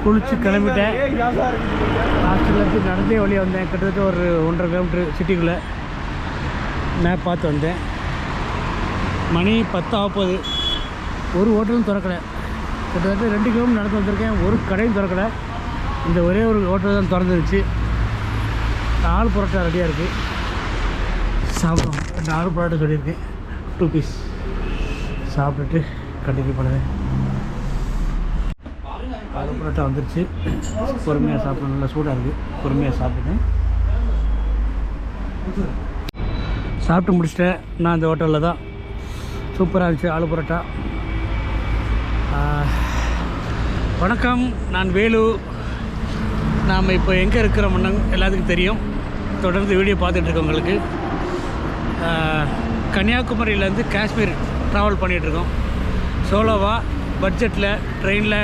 குளிச்சு கிளம்பிட்டேன். ஹாஸ்டல்லேருந்து நடந்தே வழியாக வந்தேன். கிட்டத்தட்ட ஒரு 1.5 கிலோமீட்ரு சிட்டிக்குள்ளே மேப் பார்த்து வந்தேன். மணி 10 ஆகப்போகுது. ஒரு ஹோட்டலும் திறக்கலை. கிட்டத்தட்ட 2 கிலோமீட்டர் நடந்து வந்திருக்கேன். ஒரு கடையும் திறக்கலை. இந்த ஒரே ஒரு ஹோட்டல் தான் திறந்துருச்சு. 4 பரோட்டா ரெடியாக இருக்குது. சாப்பிடுவோம். 4 பரோட்டா சொல்லியிருக்கேன். 2 பீஸ் சாப்பிட்டுட்டு கண்டினியூ பண்ணுவேன். 4 பரோட்டா வந்துருச்சு. பொறுமையாக சாப்பிடணும். நல்லா சூடாக இருக்குது. பொறுமையாக சாப்பிட்டுட்டேன். சாப்பிட்டு முடிச்சிட்டேன். நான் இந்த ஹோட்டலில் தான். சூப்பராக இருந்துச்சு ஆலு பரோட்டா. வணக்கம், நான் வேலு. நாம் இப்போ எங்கே இருக்கிறோம்னு எல்லாத்துக்கும் தெரியும். தொடர்ந்து வீடியோ பார்த்துட்ருக்கவங்களுக்கு. கன்னியாகுமரியிலேருந்து காஷ்மீர் ட்ராவல் பண்ணிகிட்ருக்கோம். சோலோவாக, பட்ஜெட்டில், ட்ரெயினில்,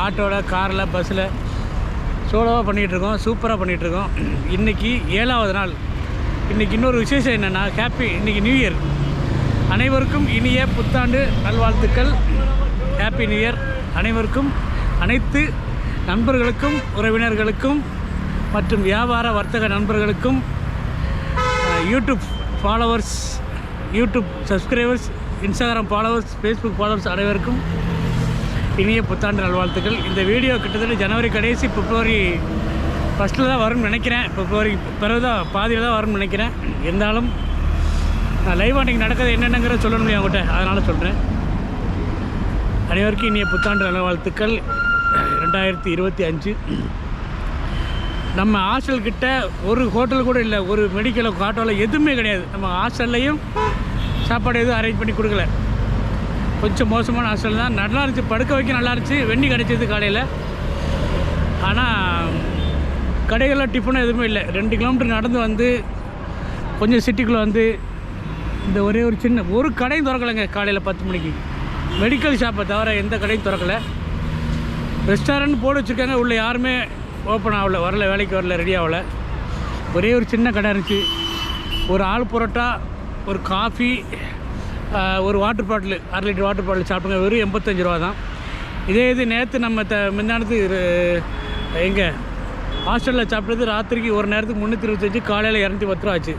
ஆட்டோவில், காரில், பஸ்ஸில் சோலோவாக பண்ணிகிட்ருக்கோம். சூப்பராக பண்ணிகிட்ருக்கோம். இன்றைக்கி 7வது நாள். இன்றைக்கி இன்னொரு விசேஷம் என்னென்னா, இன்றைக்கி நியூ இயர். அனைவருக்கும் இனிய புத்தாண்டு நல்வாழ்த்துக்கள். ஹாப்பி நியூ இயர் அனைவருக்கும். அனைத்து நண்பர்களுக்கும், உறவினர்களுக்கும் மற்றும் வியாபார வர்த்தக நண்பர்களுக்கும், YouTube followers, YouTube subscribers, Instagram followers, Facebook followers அனைவருக்கும் இனிய புத்தாண்டு நல்வாழ்த்துக்கள். இந்த வீடியோ கிட்டத்தட்ட ஜனவரி கடைசி பிப்ரவரி ஃபஸ்ட்டில் தான் வரும்னு நினைக்கிறேன். பிப்ரவரி பிறகு தான் பாதியில் தான் வரும்னு நினைக்கிறேன். இருந்தாலும் நான் லைவ் அன்றைக்கி நடக்கிறது என்னென்னங்கிற சொல்ல முடியும் அவங்ககிட்ட, அதனால் சொல்கிறேன். அனைவருக்கும் இனிய புத்தாண்டு நல்வாழ்த்துக்கள். 2025. நம்ம ஹாஸ்டல்கிட்ட ஒரு ஹோட்டல் கூட இல்லை, ஒரு மெடிக்கல் ஆட்டோவில் எதுவுமே கிடையாது. நம்ம ஹாஸ்டல்லையும் சாப்பாடு எதுவும் அரேஞ்ச் பண்ணி கொடுக்கல. கொஞ்சம் மோசமான ஹாஸ்டல் தான். நல்லா இருந்துச்சு, படுக்க வைக்க நல்லா இருந்துச்சு. வெண்ணி கிடச்சிது காலையில். ஆனால் கடைகளில் டிஃபனும் எதுவுமே இல்லை. 2 கிலோமீட்டர் நடந்து வந்து கொஞ்சம் சிட்டிக்குள்ளே வந்து இந்த ஒரே ஒரு சின்ன ஒரு கடையும் திறக்கலைங்க. காலையில் 10 மணிக்கு மெடிக்கல் ஷாப்பை தவிர எந்த கடையும் திறக்கலை. ரெஸ்டாரண்ட் போட்டு வச்சுருக்காங்க. உள்ளே யாருமே ஓப்பன் ஆகலை, வரல, வேலைக்கு வரல, ரெடி ஆகலை. ஒரே ஒரு சின்ன கடை இருந்துச்சு. ஒரு ஆலு பரோட்டா, ஒரு காஃபி, ஒரு water bottle, 1/2 litre water bottle சாப்பிடுங்க. வெறும் 85 ரூபா தான். இதே இது நேற்று நம்ம முந்தானத்து எங்கள் ஹாஸ்டலில் சாப்பிட்டது ராத்திரிக்கு ஒரு நேரத்துக்கு 325, காலையில் 210 ரூபா ஆச்சு.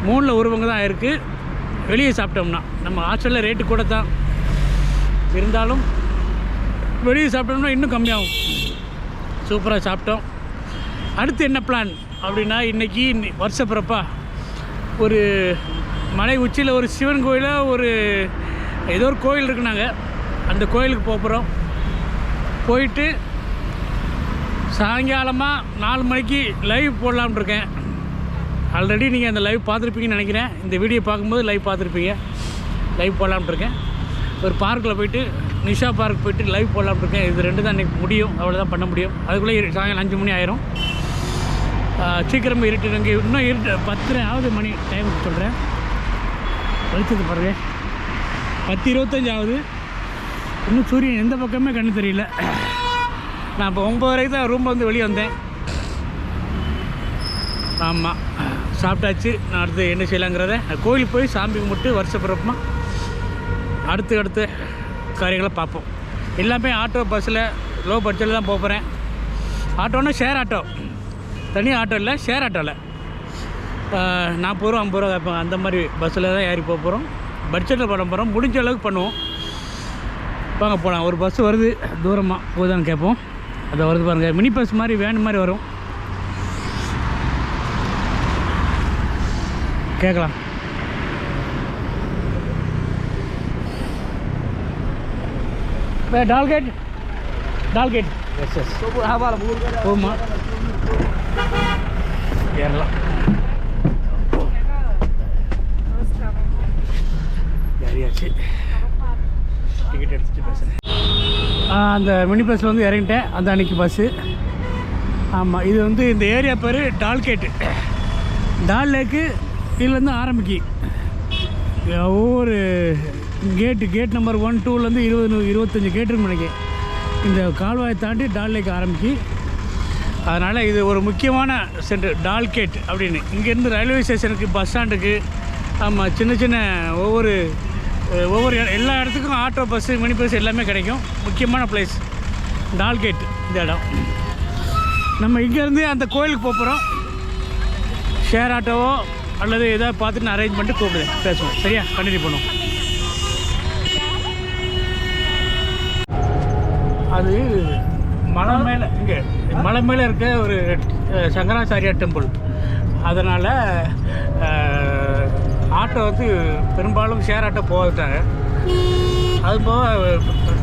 3ல் ஒரு பங்கு தான் ஆயிருக்கு. வெளியே சாப்பிட்டோம்னா நம்ம ஹாஸ்டலில் ரேட்டு கூட தான் இருந்தாலும் வெளியே சாப்பிட்டோம்னா இன்னும் கம்மியாகும். சூப்பராக சாப்பிட்டோம். அடுத்து என்ன பிளான் அப்படின்னா, இன்றைக்கி வருஷ பிறப்பா ஒரு மலை உச்சியில் ஒரு சிவன் கோயிலில் ஒரு ஏதோ ஒரு கோயில் இருக்குனாங்க. அந்த கோயிலுக்கு போகிறோம். போயிட்டு சாயங்காலமாக 4 மணிக்கு லைவ் போடலாம்னு இருக்கேன். ஆல்ரெடி நீங்கள் அந்த லைவ் பார்த்துருப்பீங்கன்னு நினைக்கிறேன். இந்த வீடியோ பார்க்கும்போது லைவ் பார்த்துருப்பீங்க. லைவ் போடலாம்னு இருக்கேன். ஒரு பார்க்கில் போய்ட்டு, நிஷா பார்க் போய்ட்டு லைவ் போடலாம்னு இருக்கேன். இது 2 தான் இன்றைக்கி முடியும். அவ்வளோதான் பண்ண முடியும். அதுக்குள்ளே சாயங்காலம் 5 மணி ஆயிரும். சீக்கிரமாக இருட்டு. இங்கே இன்னும் இருட்டு 10:30 மணி டைம் சொல்கிறேன். வெளிச்சது பாருங்க, 10:25 ஆகுது. இன்னும் சூரியன் எந்த பக்கமே கண்ணு தெரியல. நான் இப்போ 9 வரைக்கும் தான் ரூமில் வந்து வெளியே வந்தேன். ஆமாம், சாப்பிட்டாச்சு. நான் அடுத்து என்ன செய்யலாங்கிறத, கோயிலுக்கு போய் சாமி கும்பிட்டு வருஷ பிறப்புமா அடுத்த காரியங்களை பார்ப்போம். எல்லாமே ஆட்டோ, பஸ்ஸில், லோ பட்ஜெட்டில் தான் போகிறேன். ஆட்டோன்னா ஷேர் ஆட்டோ, தனி ஆட்டோ இல்லை, ஷேர் ஆட்டோவில் 40 ரூபா 50 ரூபா கேட்பாங்க. அந்த மாதிரி பஸ்ஸில் தான் ஏறி போகிறோம். பட்ஜெட்டில் பண்ண போகிறோம். முடிஞ்ச அளவுக்கு பண்ணுவோம். வாங்க போகலாம். ஒரு பஸ் வருது தூரமாக, போதான்னு கேட்போம். அதை வருது பாருங்கள். மினி பஸ் மாதிரி, வேன் மாதிரி வரும். கேட்கலாம். டால்கேட் எஸ் எஸ் போமா ஏறலாம். ஏறியாச்சு. டிக்கெட் எடுத்துகிட்டு பேசுகிறேன். அந்த மினி பஸ்ஸில் வந்து இறங்கிட்டேன். அந்த அன்றைக்கி பஸ்ஸு. ஆமாம், இது வந்து இந்த ஏரியா பேர் டால்கேட்டு. டால் லேக்கு இதுலேருந்து ஆரம்பிக்கி. ஒவ்வொரு கேட் நம்பர் 1, 2லேருந்து 20-25 கேட் இருக்குன்னு நினைக்கிறேன். இந்த கால்வாயை தாண்டி டால் லேக் ஆரம்பிக்கி. அதனால் இது ஒரு முக்கியமான சென்டர் டால்கேட் அப்படின்னு. இங்கேருந்து ரயில்வே ஸ்டேஷனுக்கு, பஸ் ஸ்டாண்டுக்கு, ஆமாம், சின்ன ஒவ்வொரு எல்லா இடத்துக்கும் ஆட்டோ, பஸ்ஸு, மினி பஸ் எல்லாமே கிடைக்கும். முக்கியமான பிளேஸ். டால்கேட் இந்த இடம். நம்ம இங்கேருந்து அந்த கோயிலுக்கு போகிறோம். ஷேர் ஆட்டோவோ அல்லது எதாவது பார்த்துட்டு நான் அரேஞ்ச் பண்ணிட்டு கூப்பிடுவேன், பேசுவோம். சரியா? கண்டினியூ பண்ணுவோம். அது மலை மேலே, இங்கே மலை மேலே இருக்க ஒரு சங்கராச்சாரியார் டெம்பிள். அதனால் ஆட்டோ வந்து பெரும்பாலும் ஷேர் ஆட்டோ போகாட்டாங்க. அது போக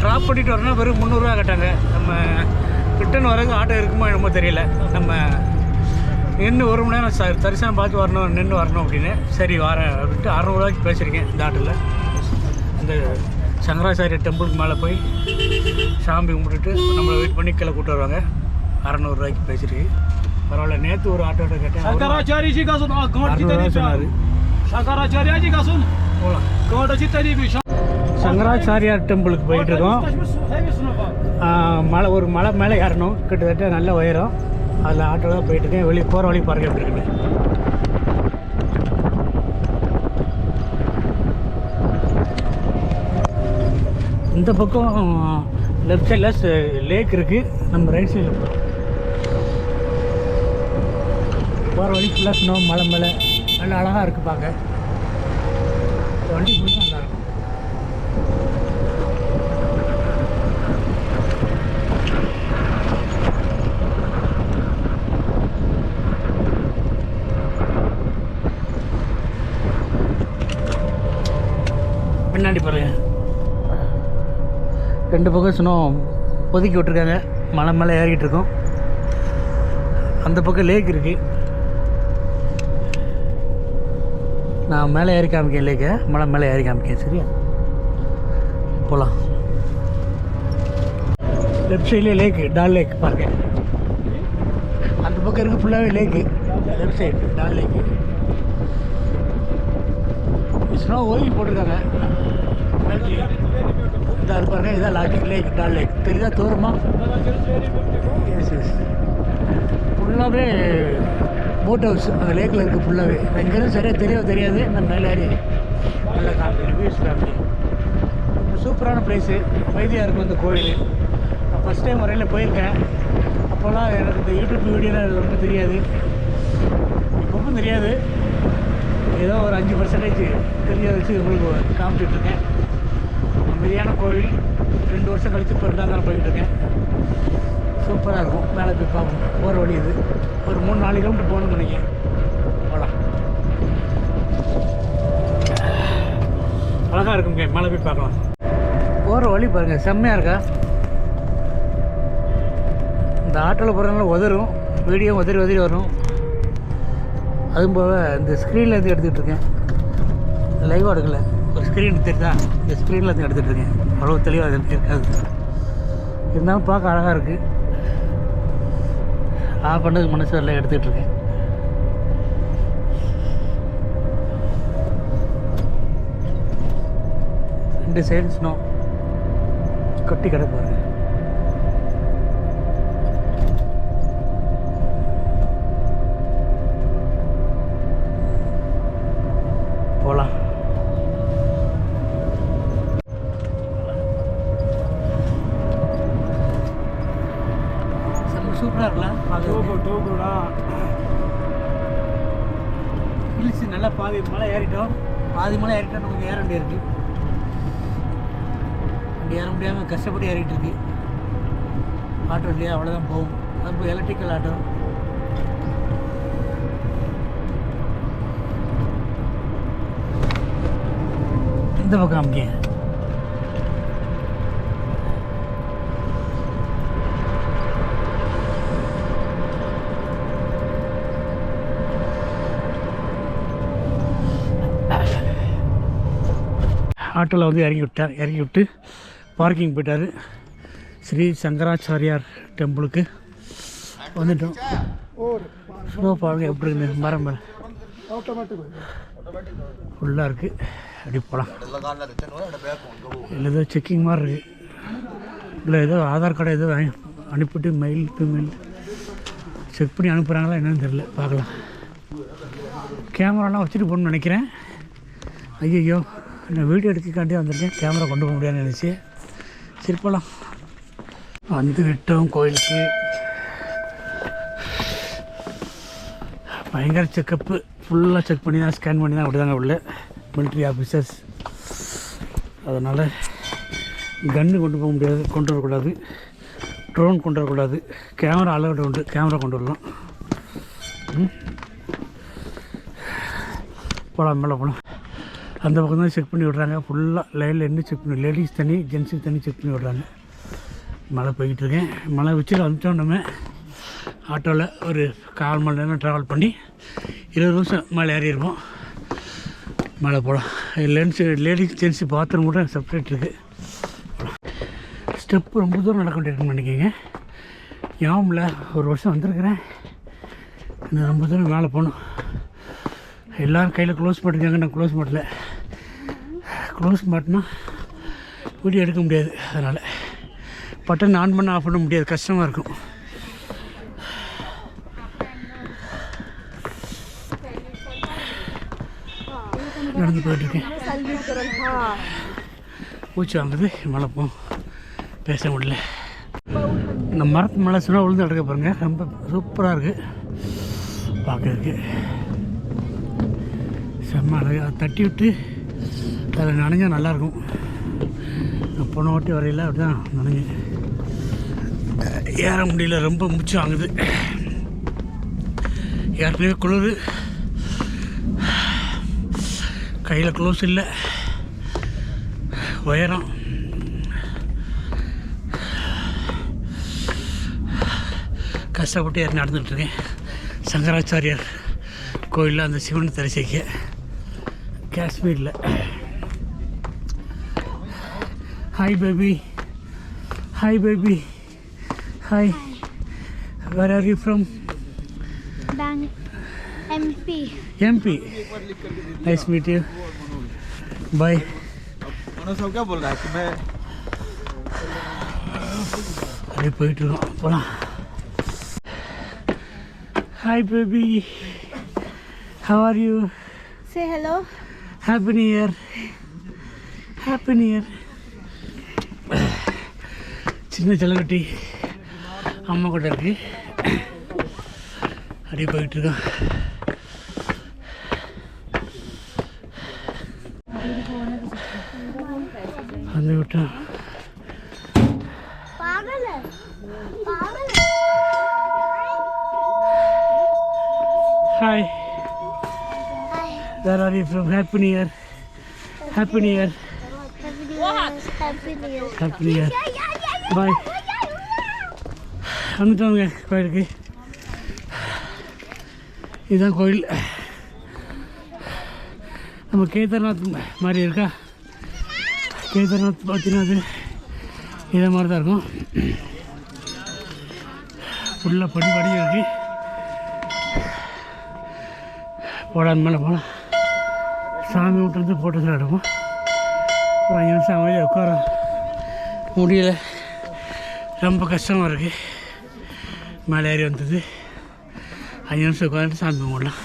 ட்ராப் பண்ணிட்டு வரணும்னா வெறும் 300 ரூபா கட்டாங்க. நம்ம ரிட்டன் வரதுக்கு ஆட்டோ இருக்குமோ என்னமோ தெரியல. நம்ம நின்று 1 மணி நேரம் தரிசனம் பார்த்து வரணும், நின்று வரணும் அப்படின்னு. சரி வரேன் அப்படின்ட்டு 600 ரூபாய்க்கு பேசியிருக்கேன் இந்த ஆட்டோவில். அந்த சங்கராச்சாரிய டெம்பிளுக்கு மேலே போய் சாமி கும்பிட்டுட்டு நம்மளை வெயிட் பண்ணி கீழே கூப்பிட்டு வருவாங்க. 600 ரூபாய்க்கு பேசியிருக்கு. பரவாயில்ல. நேற்று ஒரு ஆட்டோட்ட கேட்டேன், சொன்னார். சங்கராச்சாரியார் டெம்பிளுக்கு போயிட்டு இருக்கோம். ஒரு மலை மேலே ஏறணும், கிட்டத்தட்ட நல்ல உயரம். அதில் ஆட்டோ தான் போயிட்டுருக்கேன். வெளியே போகிற வழி பாருங்க எப்படி இருக்குன்னு. இந்த பக்கம் லெஃப்ட் சைடில் லேக் இருக்குது. நம்ம ரைட் சைடில் போகிற வழி ஃபுல்லாக ஸ்னோ, மலை மேலே நல்லா அழகாக இருக்குது பார்க்க. வண்டி ஃபுல்லாக நல்லாயிருக்கும். பின்னாடி பாருங்க, 2 பக்கம் ஸ்னோ ஒதுக்கி விட்ருக்காங்க. மலை மேலே ஏறிக்கிட்டு இருக்கோம். அந்த பக்கம் லேக் இருக்குது. நான் மேலே ஏறி காமிக்கேன் லேக்கை, மலை மேலே ஏறி காமிக்கேன். சரியா? போகலாம். லெஃப்ட் சைட்லேயே லேக்கு, டால் லேக் பாருங்க. அந்த பக்கம் இருக்குது ஃபுல்லாகவே லேக்கு. லெஃப்ட் சைடு டால் லேக்கு. ஸ்னோ ஒதுக்கி போட்டிருக்காங்க. இதாக பாருங்க, இதான் லேக், டால் லேக். தெரியுதா தூரமாக? Yes yes. ஃபுல்லாகவே போட் ஹவுஸ் அந்த லேக்கில் இருக்குது ஃபுல்லாகவே. இங்கேருந்து சரியாக தெரியாது. நான் மேலே ஏறி நல்லா காமிக்கிறேன். வியூஸ் ஃபேமிலி சூப்பரான ப்ளேஸு. அமைதியாக இருக்கும் இந்த கோயில். நான் ஃபஸ்ட் டைம் வரையில் போயிருக்கேன். அப்போல்லாம் எனக்கு இந்த யூடியூப் வீடியோலாம் ரொம்ப தெரியாது. இப்போவும் தெரியாது. ஏதோ ஒரு 5% தெரியாத வச்சு உங்களுக்கு காமிச்சிட்ருக்கேன். அமைதியான கோவில். 2 வருஷம் கழித்து இப்போ 2ஆம் நாள் போயிட்டுருக்கேன். சூப்பராக இருக்கும். மேலே போய் பார்க்கணும். போகிற வழி இது. ஒரு 3-4 கிலோமீட்டர் போகணும்னு நினைக்கிறேன். போகலாம். அழகாக இருக்குங்க. மேலே போய் பார்க்கலாம். போகிற வழி பாருங்கள், செம்மையாக இருக்கா? இந்த ஆட்டோவில் போகிறதுனால உதறும், வீடியோ உதறி வரும். அதுவும் போக இந்த ஸ்க்ரீனில் இருந்து எடுத்துக்கிட்டு இருக்கேன். லைவாக எடுக்கலை, ஒரு ஸ்க்ரீன் தெரியுதா? இந்த ஸ்க்ரீனில் இருந்து எடுத்துகிட்டு இருக்கேன். அவ்வளோ தெளிவாக இருக்காது. இருந்தாலும் பார்க்க அழகாக இருக்குது. ஆஃப் பண்ணதுக்கு மனசு எல்லாம் எடுத்துக்கிட்டு இருக்கேன். ரெண்டு சைடு ஸ்னோ கொட்டி கிடக்கு பாருங்க. போகலாம். சூப்பராக இருக்கலாம். ஹில்ஸ் நல்லா பாதி மலை ஏறிட்டோம். கொஞ்சம் ஏற வேண்டியிருக்கு. அப்படி ஏற முடியாமல் கஷ்டப்பட்டு ஏறிட்டு இருக்கு. ஆட்டோ இல்லையா, அவ்வளோதான் போகும். அது இப்போ எலக்ட்ரிக்கல் ஆட்டோ. இந்த பக்கம் அங்கே ஆட்டோவில் வந்து இறக்கி விட்டு பார்க்கிங் போயிட்டார். ஸ்ரீ சங்கராச்சாரியார் டெம்பிளுக்கு வந்துட்டோம். ஸ்னோ பாருங்க எப்படி இருக்குது. மரம் ஃபுல்லாக இருக்குது. அப்படி போகலாம். இல்லை ஏதோ செக்கிங் மாதிரி இருக்குது. இல்லை ஏதோ ஆதார் கார்டை ஏதோ அனுப்பிவிட்டு மெயில் ஃபீமெயில் செக் பண்ணி அனுப்புகிறாங்களா என்னன்னு தெரியல. பார்க்கலாம். கேமராலாம் வச்சுட்டு போகணுன்னு நினைக்கிறேன். ஐயோ, நான் வீடியோ எடுத்துக்காண்டி வந்திருக்கேன். கேமரா கொண்டு போக முடியாதுன்னு நினச்சி. சரி போகலாம். வந்து விட்டோம் கோயிலுக்கு. பயங்கர செக்கப்பு, ஃபுல்லாக செக் பண்ணி தான், ஸ்கேன் பண்ணி தான் விடுதாங்க உள்ள மிலிட்ரி ஆஃபீஸர்ஸ். அதனால் கன்று கொண்டு போக முடியாது, கொண்டு வரக்கூடாது. ட்ரோன் கொண்டு வரக்கூடாது. கேமரா அலவுட் உண்டு, கேமரா கொண்டு வரலாம். போகலாம், மேலே போகலாம். அந்த பக்கம் தான் செக் பண்ணி விட்றாங்க. ஃபுல்லாக லைனில் என்ன செக் பண்ணி, லேடிஸ் தனி ஜென்ஸுக்கு தனி செக் பண்ணி விட்றாங்க. மழை போய்கிட்டுருக்கேன். மழை உச்சியில் வந்துட்டோம். நம்ம ஆட்டோவில் ஒரு 4 மணி நேரம் ட்ராவல் பண்ணி 20 நிமிஷம் மேலே ஏறியிருப்போம். மேலே போகலாம். லேடிஸ் ஜென்ஸு பாத்ரூம் கூட செப்பரேட் இருக்குது. ஸ்டெப்பு ரொம்ப தூரம் நடக்க வேண்டியிருக்குன்னு நினைக்கிங்க. ஞாபகமில்ல, ஒரு வருஷம் வந்திருக்கிறேன். இன்னும் ரொம்ப தூரம் மேலே போகணும். எல்லோரும் கையில் க்ளோஸ் பண்ணிருக்காங்க, நான் க்ளோஸ் மாட்டல. க்ளோஸ் மாட்டினா வீடியோ எடுக்க முடியாது. அதனால் பட்டன் ஆன் பண்ண ஆஃப் பண்ண முடியாது, கஷ்டமாக இருக்கும். நடந்து போயிட்டுருக்கேன். பூச்சி வாங்குது, மழை போகும், பேச முடியல. இந்த மரத்து மழை சொன்னால் விழுந்து எடுக்க பாருங்க, ரொம்ப சூப்பராக இருக்குது பார்க்குறதுக்கு. செம்ம அழகாக அதை தட்டி விட்டு அதில் நனைஞ்சால் நல்லாயிருக்கும். போன ஓட்டி வரையில் அப்படி தான் நனைஞ்சு ஏற முடியல, ரொம்ப மூச்சு வாங்குது. ஏற்கனவே குளிர், கையில் க்ளோஸ் இல்லை, உயரம். கஷ்டப்பட்டு ஏறி நடந்துகிட்ருக்கேன். சங்கராச்சாரியார் கோயிலில் அந்த சிவன் தரிசிக்க காஷ்மீரில். Hi baby, hi baby, hi. Where are you from? MP. MP. Nice meet you. Bye. सब क्या बोल रहा है कि मैं अरे போயிட்டு இருக்கோம், போலாம். Hi baby, how are you? Say hello. Happy New Year. Happy New Year. சின்ன செல்லக்குட்டி அம்மா கூட இருக்கு. அப்படியே போயிட்டு இருக்கோம். வந்து விட்டோம். Hi. Where are you from? Happy New Year. Happy New Year. Happy New Year. Happy New Year. Bye. வந்துட்டோங்க கோயிலுக்கு. இதுதான் கோயில். நம்ம கேதார்நாத் மாதிரி இருக்கா? கேதார்நாத் பார்த்தீங்கன்னா அது இதே மாதிரி தான் இருக்கும். ஃபுல்லாக படி இருக்குது. போடாத மேலே போகலாம். சாமி விட்டு ஃபோட்டோஸில் எடுப்போம். ஒரு 5 நிமிஷம் அமைதியாக உட்கார முடியல, ரொம்ப கஷ்டமாக இருக்குது. மேலே ஏறி வந்தது 5 நிமிஷம் உட்காந்துட்டு சாமி கும்பிடலாம்.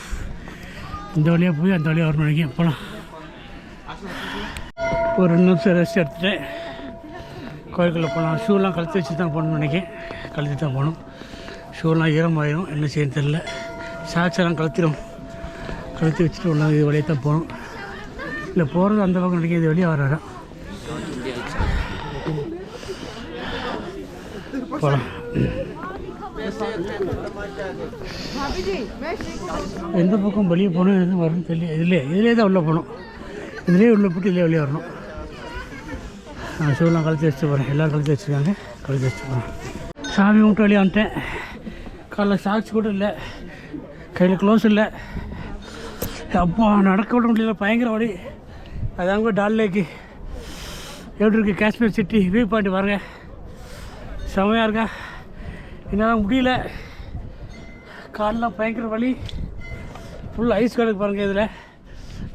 இந்த வழியாக போய் அந்த வழியாக 1 மணிக்கு போகலாம். ஒரு 2 நிமிஷம் ரெஸ்ட் எடுத்துகிட்டு கோயிலுக்குள்ளே போகலாம். ஷூலாம் கழுத்து வச்சு தான் போகணும்னு நினைக்கிறேன். கழுத்து தான் போகணும். ஷூலாம் ஈரமாயிடும், என்ன செய்யணும் தெரில. சாக்ஸ் எல்லாம் கழுத்திடும். கழுத்து வச்சுட்டு உள்ள இது வழியாக தான் போகணும். இல்லை போகிறது அந்த பக்கம் நினைக்க, இது வெளியே வர இடம் போகலாம். எந்த பக்கம் வெளியே போகணும், எதுவும் வரணும் தெரியல. இதிலே தான் உள்ளே போகணும். இதிலே உள்ளே போட்டு இதிலே வெளியே வரணும். நான் ஷூலாம் கழுத்து வச்சுட்டு போகிறேன். எல்லோரும் கழுத்து வச்சுருக்காங்க, கழுத்து வச்சுட்டு போகிறேன். சாமி விட்டு வெளியே வந்துட்டேன். காலைல சாக்ஸ் கூட இல்லை, கையில் க்ளோஸ் இல்லை. அப்பா நடக்க விட முடியல, பயங்கர வழி. அதாங்க டால் லேக்கு எப்படி இருக்குது காஷ்மீர் சிட்டி வியூ பாயிண்ட் பாருங்க, செமையாக இருக்கா. என்னால் முடியல, காலில் பயங்கர வலி. ஃபுல் ஐஸ் கிடக்கு பாருங்கள். இதில்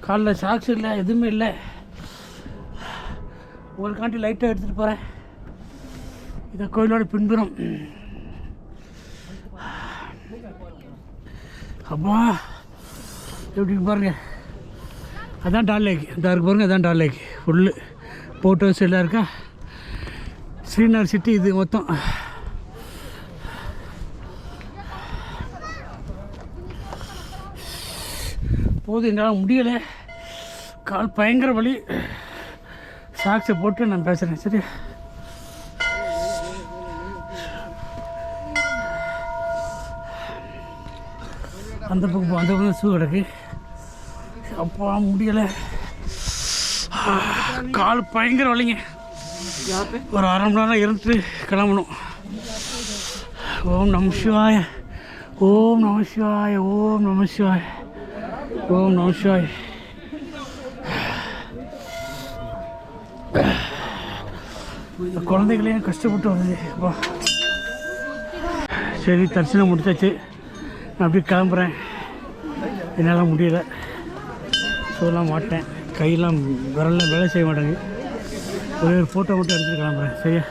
காலில் சாக்ஸ் இல்லை, எதுவுமே இல்லை. உங்களுக்காண்டி லைட்டாக எடுத்துகிட்டு போகிறேன். இதை கோயிலோட பின்புறம். அப்பா எப்படி பாருங்கள், அதான் டால் லேக். இந்த இருக்கு பாருங்கள், அதான் டால் லேக். ஃபுல்லு ஃபோட்டோஸ் எல்லாம் இருக்கா. ஸ்ரீநகர் சிட்டி இது மொத்தம். போதும், என்னால் முடியலை, கால் பயங்கர வலி. சாக்ஸை போட்டு நான் பேசுகிறேன். சரி, அந்த பக்கம் ஷூ கிடக்கு. அப்பா முடியலை, கால் பயங்கர வலிங்க. ஒரு அரை மணி நேரம் இருந்துட்டு கிளம்பணும். ஓம் நம சிவாய, ஓம் நம சிவாய, ஓம் நம சிவாய, ஓம் நம சிவாய. குழந்தைகளையும் கஷ்டப்பட்டு வருது. அப்பா சரி, தரிசனம் முடிச்சாச்சு. நான் அப்படி கிளம்புறேன். என்னால் முடியலை, சொல்லலாம் மாட்டேன், கையெல்லாம் விரலாம் வேலை செய்ய மாட்டேங்குது. ஒரே ஒரு ஃபோட்டோ மட்டும் எடுத்துகிட்டு கிளம்புறேன். சரியா,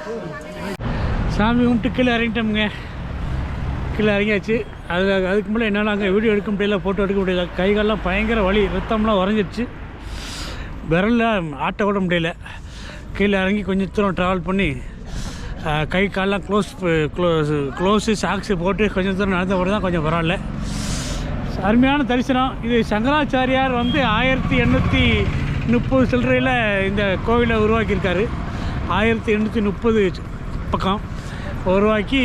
சாமி கும்பிட்டு கீழே இறங்கிட்டோமுங்க. கீழே இறங்கியாச்சு. அதுக்கு மேலே என்னால் அங்கே வீடியோ எடுக்க முடியல, ஃபோட்டோ எடுக்க முடியல. கைகாலெலாம் பயங்கர வலி, ரத்தம்லாம் உறைஞ்சிடுச்சு. விரலில் ஆட்ட கூட முடியல. கீழே இறங்கி கொஞ்சம் தூரம் ட்ராவல் பண்ணி கை காலெலாம் க்ளோஸு சாக்ஸு போட்டு கொஞ்சம் தூரம் நடந்த போது தான் கொஞ்சம் பரவாயில்ல. அருமையான தரிசனம். இது சங்கராச்சாரியார் வந்து 1830 சில்லறையில் இந்த கோவிலை உருவாக்கியிருக்காரு. 1830 பக்கம் உருவாக்கி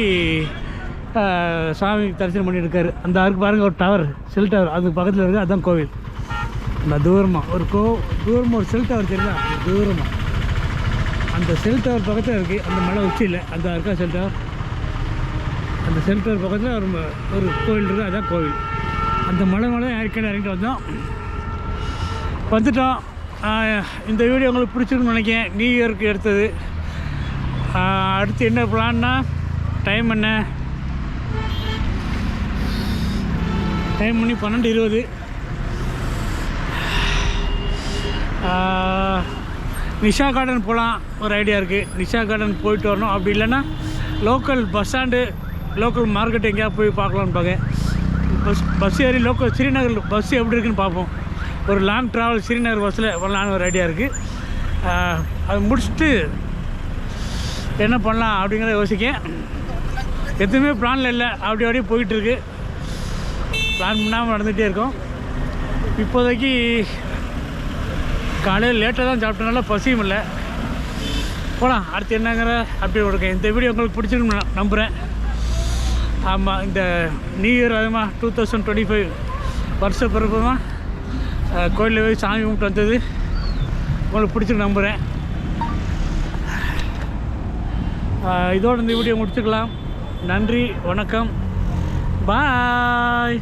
சாமி தரிசனம் பண்ணியிருக்காரு. அந்த அருக்கு பாருங்கள், ஒரு டவர், செல் டவர், அது பக்கத்தில் இருக்குது. அதுதான் கோவில். அந்த தூரமாக தூரமாக ஒரு செல் டவர் தெரியுதா? தூரமாக அந்த செல் டவர் பக்கத்தில் இருக்குது. அந்த மலை உச்சியில் அந்த இருக்கா செல் டவர். அந்த செல் டவர் பக்கத்தில் ஒரு கோவில் இருக்குது. அதுதான் கோவில். அந்த மலை ஏற்கனவே இறங்கிட்டு வந்துட்டோம். இந்த வீடியோ உங்களுக்கு பிடிச்சிருக்குன்னு நினைக்கிறேன். நியூ இயருக்கு எடுத்தது. அடுத்து என்ன பிளான்னா, டைம் மணி 12:20. நிஷா கார்டன் போகலாம் ஒரு ஐடியா இருக்குது. நிஷா கார்டன் போயிட்டு வரணும். அப்படி இல்லைன்னா local bus stand, local market எங்கேயாவது போய் பார்க்கலான்னு பார்க்க. பஸ் ஏறி லோக்கல் ஸ்ரீநகர் பஸ் எப்படி இருக்குன்னு பார்ப்போம். ஒரு லாங் ட்ராவல் ஸ்ரீநகர் பஸ்ஸில் வரலான்னு ஒரு ஐடியா இருக்குது. அது முடிச்சுட்டு என்ன பண்ணலாம் அப்படிங்கிறத யோசிக்க. எதுவுமே பிளானில் இல்லை, அப்படியே போயிட்டுருக்கு. பிளான் பண்ணாமல் நடந்துகிட்டே இருக்கோம். இப்போதைக்கு காலையில் லேட்டாக தான் சாப்பிட்டனால பசியும் இல்லை. போகலாம். அடுத்து என்னங்கிற அப்படி இருக்கேன். இந்த வீடியோ உங்களுக்கு பிடிச்சிருக்குன்னு நம்புகிறேன். ஆமாம், இந்த நியூ இயர் அதுமா 2025 வருஷ பிறப்புமா கோயிலில் போய் சாமி கும்பிட்டு வந்தது உங்களுக்கு பிடிச்சிருக்கு நம்புகிறேன். இதோடு இந்த வீடியோ முடிச்சுக்கலாம். நன்றி, வணக்கம், பாய்.